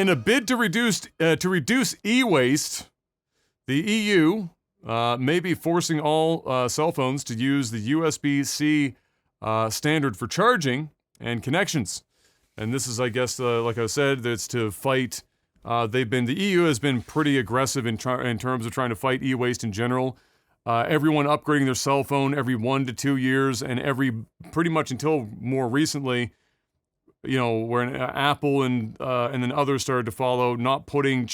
In a bid to reduce e-waste, the EU may be forcing all cell phones to use the USB-C standard for charging and connections. And this is, I guess, like I said, that's to fight. The EU has been pretty aggressive in terms of trying to fight e-waste in general. Everyone upgrading their cell phone every 1 to 2 years, and pretty much until more recently, you know, where Apple and then others started to follow, not putting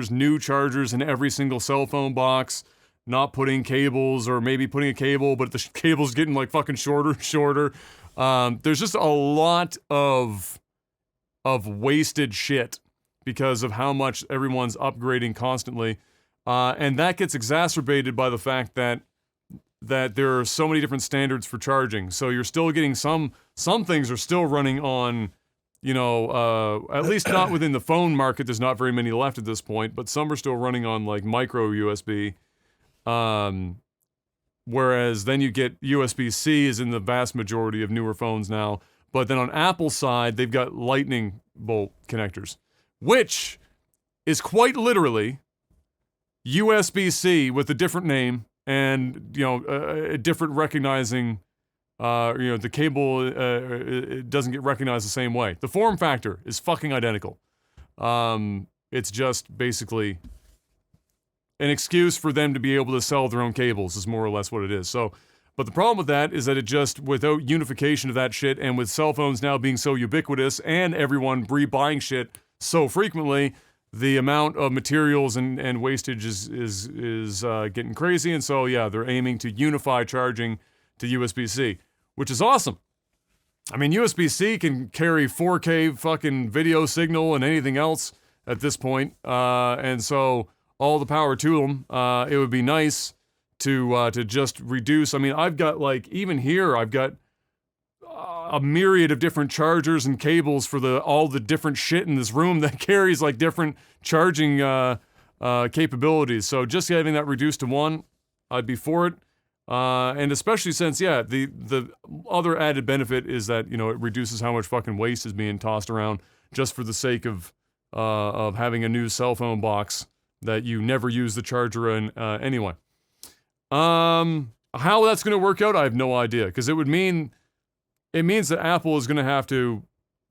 new chargers in every single cell phone box, not putting cables, or maybe putting a cable, but the cable's getting like fucking shorter and shorter. There's just a lot of wasted shit because of how much everyone's upgrading constantly. And that gets exacerbated by the fact that there are so many different standards for charging. So you're still getting some things are still running on, you know, at least not within the phone market. There's not very many left at this point, but some are still running on like micro USB. Whereas then you get USB-C is in the vast majority of newer phones now. But then on Apple's side, they've got lightning bolt connectors, which is quite literally USB-C with a different name and, you know, a different recognizing, you know, the cable it doesn't get recognized the same way. The form factor is fucking identical. It's just basically an excuse for them to be able to sell their own cables is more or less what it is. So, but the problem with that is that it just, without unification of that shit, and with cell phones now being so ubiquitous and everyone rebuying shit so frequently, the amount of materials and wastage is getting crazy. And so, yeah, they're aiming to unify charging to USB-C, which is awesome. I mean, USB-C can carry 4K fucking video signal and anything else at this point. And so all the power to them. It would be nice to just reduce. I mean, I've got like, even here, I've got a myriad of different chargers and cables for all the different shit in this room that carries like different charging capabilities. So just having that reduced to one, I'd be for it. And especially since, yeah, the other added benefit is that, you know, it reduces how much fucking waste is being tossed around just for the sake of having a new cell phone box that you never use the charger in anyway. How that's going to work out, I have no idea, because it means that Apple is going to have to,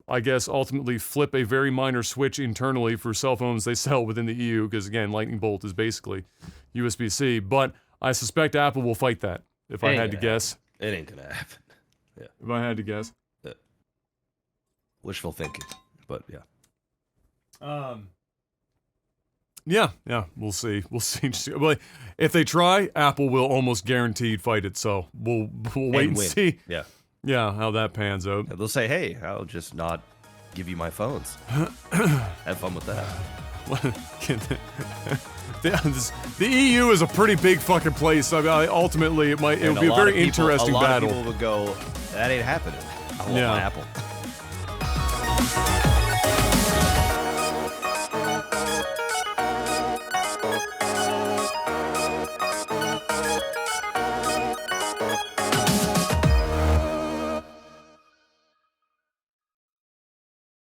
I guess, ultimately flip a very minor switch internally for cell phones they sell within the EU, because again, Lightning Bolt is basically USB-C, but I suspect Apple will fight that, if I had to guess. It ain't gonna happen. Yeah. If I had to guess. Yeah. Wishful thinking, but yeah. Yeah, we'll see. Well, if they try, Apple will almost guaranteed fight it, so we'll wait and see. Yeah, how that pans out. They'll say, hey, I'll just not give you my phones. Have fun with that. The EU is a pretty big fucking place. I mean, ultimately, it would be a very interesting battle. A lot of people would go, that ain't happening. I want my Apple.